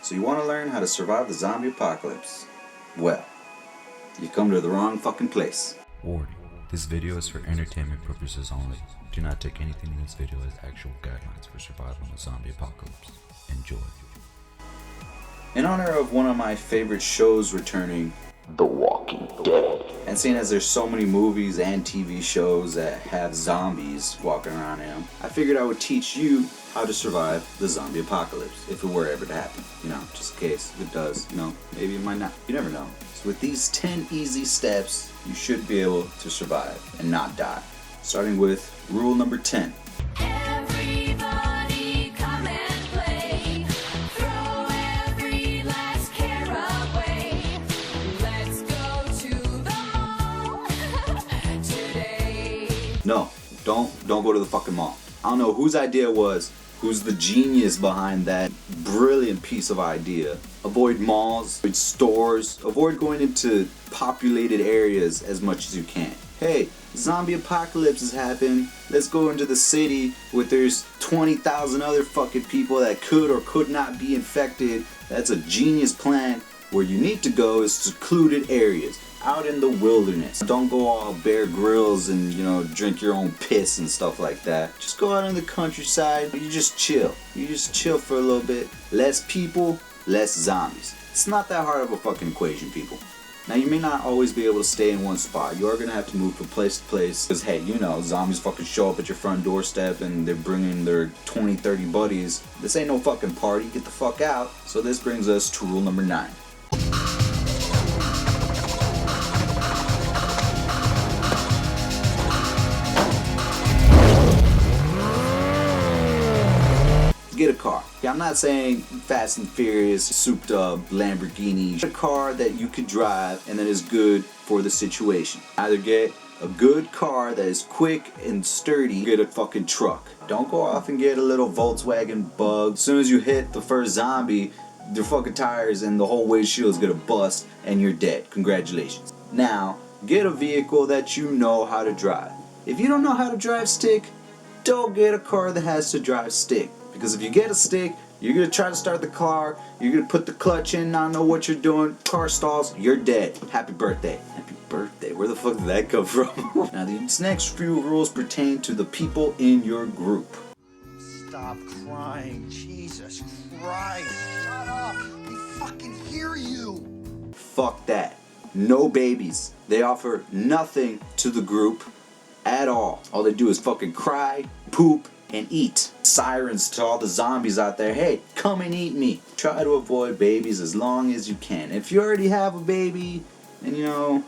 So you want to learn how to survive the zombie apocalypse? Well, you come to the wrong fucking place. Warning, this video is for entertainment purposes only. Do not take anything in this video as actual guidelines for survival in the zombie apocalypse. Enjoy. In honor of one of my favorite shows returning, The Walking Dead. And seeing as there's so many movies and TV shows that have zombies walking around in them, I figured I would teach you how to survive the zombie apocalypse, if it were ever to happen. You know, just in case if it does, you know, maybe it might not. You never know. So with these 10 easy steps, you should be able to survive and not die. Starting with rule number 10. Everybody come and play. Throw every last care away. Let's go to the mall today. No, don't go to the fucking mall. I don't know whose idea was, who's the genius behind that brilliant piece of idea. Avoid malls, avoid stores, avoid going into populated areas as much as you can. Hey, zombie apocalypse has happened. Let's go into the city where there's 20,000 other fucking people that could or could not be infected. That's a genius plan. Where you need to go is secluded areas, out in the wilderness. Don't go all Bear Grylls and, you know, drink your own piss and stuff like that. Just go out in the countryside. You just chill. You just chill for a little bit. Less people, less zombies. It's not that hard of a fucking equation, people. Now, you may not always be able to stay in one spot. You are going to have to move from place to place. Because, hey, you know, zombies fucking show up at your front doorstep and they're bringing their 20, 30 buddies. This ain't no fucking party. Get the fuck out. So this brings us to rule number 9. Get a car. Yeah, I'm not saying Fast and Furious, souped up Lamborghini. Get a car that you could drive and that is good for the situation. Either get a good car that is quick and sturdy, get a fucking truck. Don't go off and get a little Volkswagen Bug. As soon as you hit the first zombie, their fucking tires and the whole windshield is gonna bust and you're dead. Congratulations. Now, get a vehicle that you know how to drive. If you don't know how to drive stick, don't get a car that has to drive stick. Because if you get a stick, you're going to try to start the car, you're going to put the clutch in, not know what you're doing, car stalls, you're dead. Happy birthday. Happy birthday. Where the fuck did that come from? Now, these next few rules pertain to the people in your group. Stop crying. Jesus Christ. Shut up. We fucking hear you. Fuck that. No babies. They offer nothing to the group at all. All they do is fucking cry, poop, and eat. Sirens to all the zombies out there. Hey, come and eat me. Try to avoid babies as long as you can. If you already have a baby and you know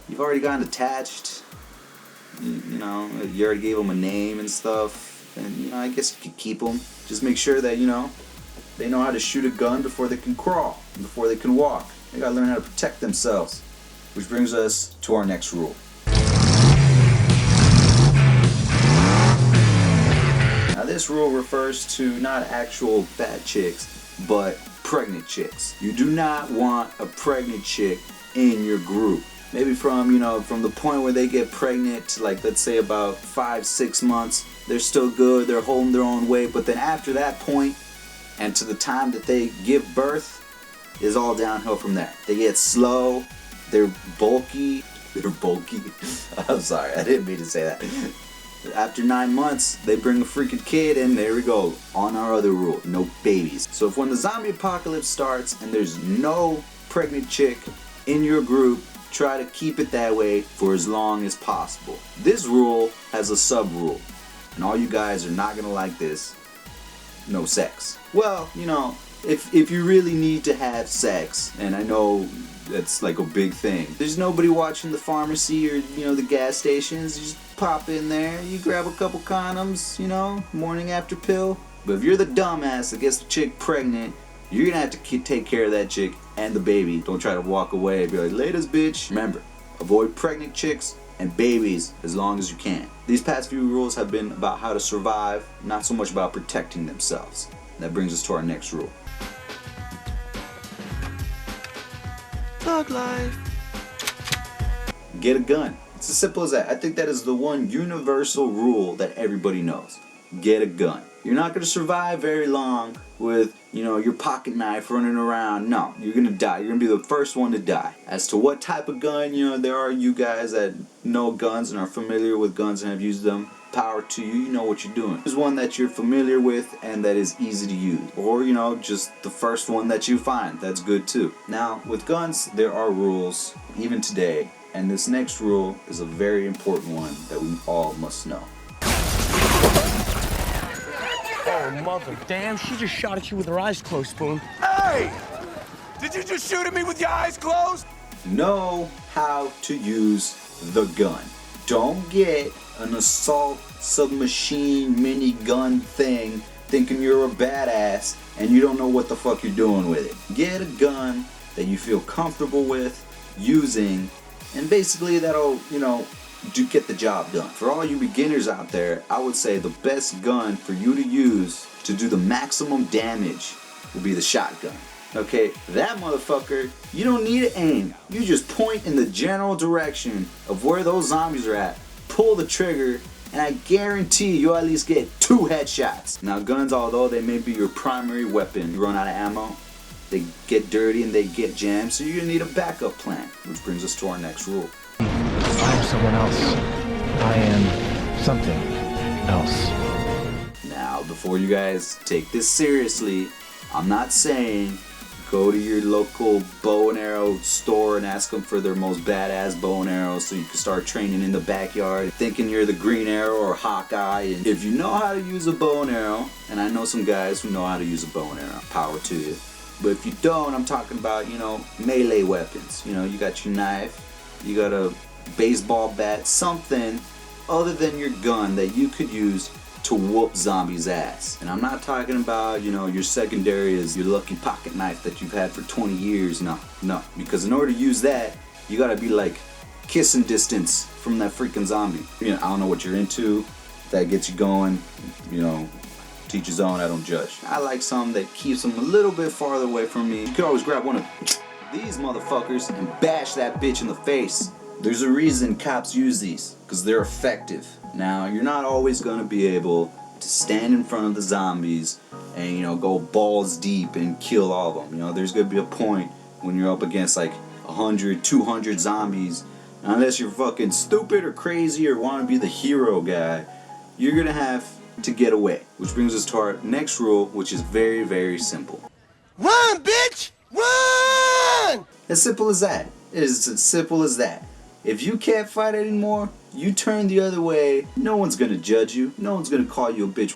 you've already gotten attached, you know you already gave them a name and stuff, and you know I guess you could keep them. Just make sure that you know they know how to shoot a gun before they can crawl, before they can walk. They gotta learn how to protect themselves. Which brings us to our next rule. This rule refers to not actual fat chicks, but pregnant chicks. You do not want a pregnant chick in your group. Maybe from the point where they get pregnant to, like, let's say about 5-6 months, they're still good, they're holding their own weight, but then after that point, and to the time that they give birth, is all downhill from there. They get slow, they're bulky. I'm sorry, I didn't mean to say that. After 9 months, they bring a freaking kid, and there we go. On our other rule, no babies. So if when the zombie apocalypse starts and there's no pregnant chick in your group, try to keep it that way for as long as possible. This rule has a sub-rule, and all you guys are not gonna like this. No sex. Well, you know, if you really need to have sex, and I know that's like a big thing. There's nobody watching the pharmacy or, you know, the gas stations. You just pop in there, you grab a couple condoms, you know, morning after pill. But if you're the dumbass that gets the chick pregnant, you're gonna have to take care of that chick and the baby. Don't try to walk away and be like, latest bitch. Remember, avoid pregnant chicks and babies as long as you can. These past few rules have been about how to survive, not so much about protecting themselves. That brings us to our next rule. Thug life. Get a gun. It's as simple as that. I think that is the one universal rule that everybody knows. get a gun. You're not going to survive very long with, your pocket knife running around. No, you're going to die. You're going to be the first one to die. As to what type of gun, there are you guys that know guns and are familiar with guns and have used them. Power to you, you know what you're doing. There's one that you're familiar with and that is easy to use. Or, just the first one that you find. That's good too. Now, with guns, there are rules, even today. And this next rule is a very important one that we all must know. Oh, mother damn, she just shot at you with her eyes closed, Spoon. Hey! Did you just shoot at me with your eyes closed? Know how to use the gun. Don't get an assault submachine minigun thing thinking you're a badass and you don't know what the fuck you're doing with it. Get a gun that you feel comfortable with using, and basically that'll, get the job done. For all you beginners out there, I would say the best gun for you to use to do the maximum damage will be the shotgun. Okay, that motherfucker, you don't need to aim. You just point in the general direction of where those zombies are at, pull the trigger, and I guarantee you'll at least get 2 headshots. Now guns, although they may be your primary weapon, you run out of ammo, they get dirty and they get jammed, so you're gonna need a backup plan. Which brings us to our next rule. I am someone else. I am something else. Now, before you guys take this seriously, I'm not saying go to your local bow and arrow store and ask them for their most badass bow and arrows so you can start training in the backyard thinking you're the Green Arrow or Hawkeye. And if you know how to use a bow and arrow, and I know some guys who know how to use a bow and arrow, power to you. But if you don't, I'm talking about, melee weapons. You got your knife, you got a baseball bat, something other than your gun that you could use to whoop zombies' ass. And I'm not talking about, your secondary is your lucky pocket knife that you've had for 20 years. No. Because in order to use that, you gotta be like kissing distance from that freaking zombie. I don't know what you're into. If that gets you going, teach his own, I don't judge. I like something that keeps them a little bit farther away from me. You could always grab one of these motherfuckers and bash that bitch in the face. There's a reason cops use these, because they're effective. Now, you're not always going to be able to stand in front of the zombies and, go balls deep and kill all of them. There's going to be a point when you're up against like 100, 200 zombies. Unless you're fucking stupid or crazy or want to be the hero guy, you're going to have to get away. Which brings us to our next rule, which is very, very simple. Run, bitch! Run! As simple as that. It is as simple as that. If you can't fight anymore, you turn the other way. No one's gonna judge you. No one's gonna call you a bitch.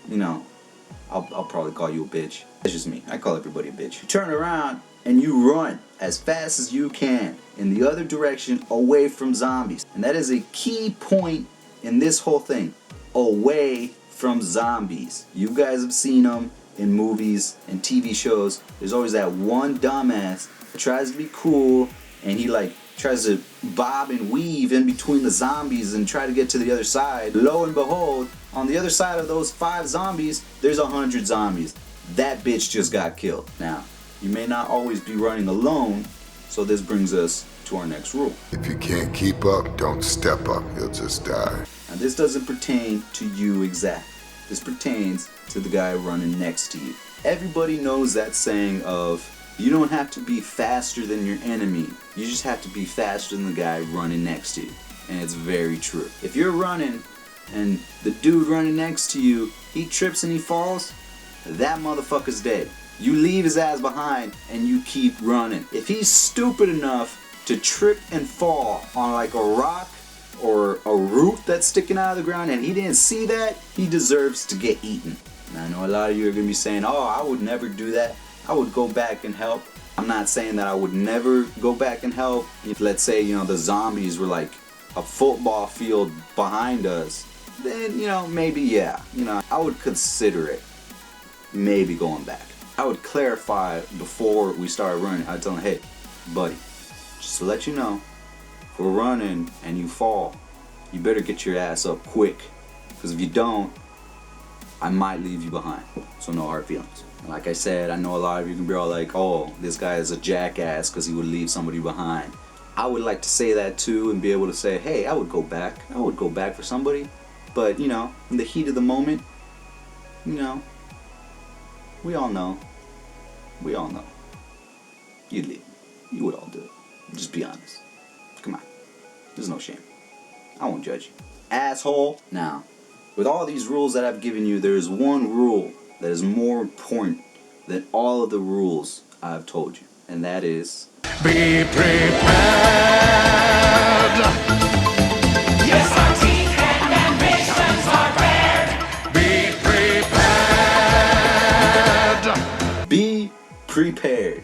I'll probably call you a bitch. That's just me. I call everybody a bitch. You turn around and you run as fast as you can in the other direction away from zombies. And that is a key point in this whole thing. Away from zombies. You guys have seen them in movies and TV shows. There's always that one dumbass that tries to be cool and he tries to bob and weave in between the zombies and try to get to the other side. Lo and behold, on the other side of those 5 zombies, there's 100 zombies. That bitch just got killed. Now, you may not always be running alone, so this brings us to our next rule. If you can't keep up, don't step up. You'll just die. Now, this doesn't pertain to you exactly. This pertains to the guy running next to you. Everybody knows that saying of, you don't have to be faster than your enemy. You just have to be faster than the guy running next to you. And it's very true. If you're running and the dude running next to you, he trips and he falls, that motherfucker's dead. You leave his ass behind and you keep running. If he's stupid enough to trip and fall on like a rock or a root that's sticking out of the ground and he didn't see that, he deserves to get eaten. And I know a lot of you are going to be saying, oh, I would never do that. I would go back and help. I'm not saying that I would never go back and help. If, let's say, the zombies were like a football field behind us, then, maybe, yeah. I would consider it. Maybe going back. I would clarify before we started running. I'd tell them, hey, buddy, just to let you know, if we're running and you fall, you better get your ass up quick. Because if you don't, I might leave you behind. So no hard feelings. Like I said, I know a lot of you can be all like, oh, this guy is a jackass because he would leave somebody behind. I would like to say that too and be able to say, hey, I would go back. I would go back for somebody. But, in the heat of the moment, you know, we all know. We all know. You'd leave. You would all do it. Just be honest. Come on. There's no shame. I won't judge you. Asshole. Now, with all these rules that I've given you, there is one rule that is more important than all of the rules I've told you. And that is... Be prepared. Yes, our teeth and ambitions are bared. Be prepared. Be prepared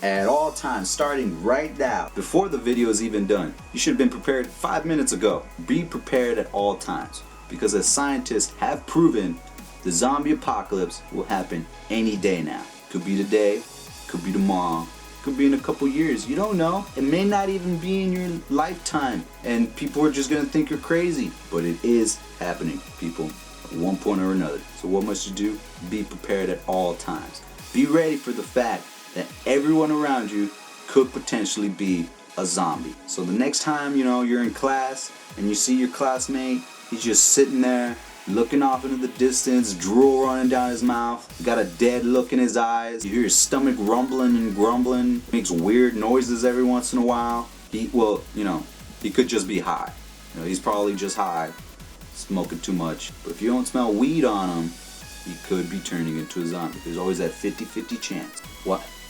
at all times, starting right now. Before the video is even done, you should have been prepared 5 minutes ago. Be prepared at all times, because as scientists have proven, the zombie apocalypse will happen any day now. Could be today, could be tomorrow, could be in a couple years. You don't know. It may not even be in your lifetime, and people are just gonna think you're crazy. But it is happening, people, at one point or another. So what must you do? Be prepared at all times. Be ready for the fact that everyone around you could potentially be a zombie. So the next time, you know, you're in class and you see your classmate, he's just sitting there looking off into the distance, drool running down his mouth, got a dead look in his eyes, you hear his stomach rumbling and grumbling, makes weird noises every once in a while. He could just be high. You know, he's probably just high, smoking too much. But if you don't smell weed on him, he could be turning into a zombie. There's always that 50-50 chance.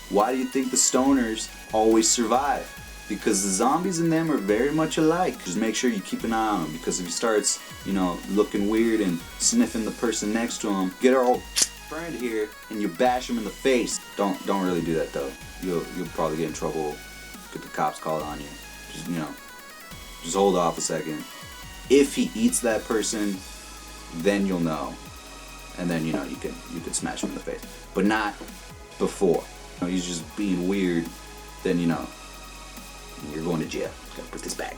Why do you think the stoners always survive? Because the zombies in them are very much alike. Just make sure you keep an eye on him, because if he starts, you know, looking weird and sniffing the person next to him, get our old friend here and you bash him in the face. Don't really do that though. You'll probably get in trouble. Get the cops called on you. Just, you know, just hold off a second. If he eats that person, then you'll know, and then, you know, you can smash him in the face, but not before. You know, he's just being weird, then, you know, you're going to jail. Gotta put this back.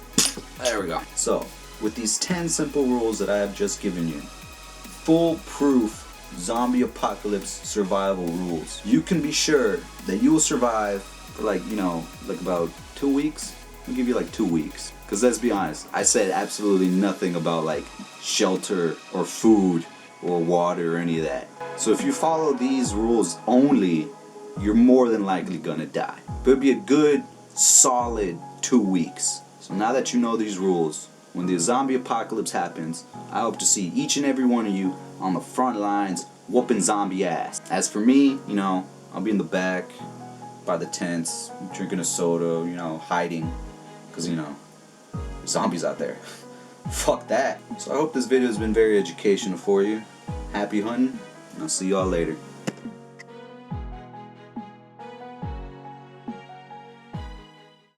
There we go. So, with these 10 simple rules that I have just given you, foolproof zombie apocalypse survival rules, you can be sure that you will survive for like about 2 weeks. I'll give you like 2 weeks. Because let's be honest, I said absolutely nothing about like shelter or food or water or any of that. So if you follow these rules only, you're more than likely gonna die. But it'll be a good, solid 2 weeks. So now that you know these rules, when the zombie apocalypse happens, I hope to see each and every one of you on the front lines whooping zombie ass. As for me, you know, I'll be in the back by the tents, drinking a soda, you know, hiding, because, you know, zombies out there. Fuck that. So I hope this video has been very educational for you. Happy hunting, and I'll see y'all later.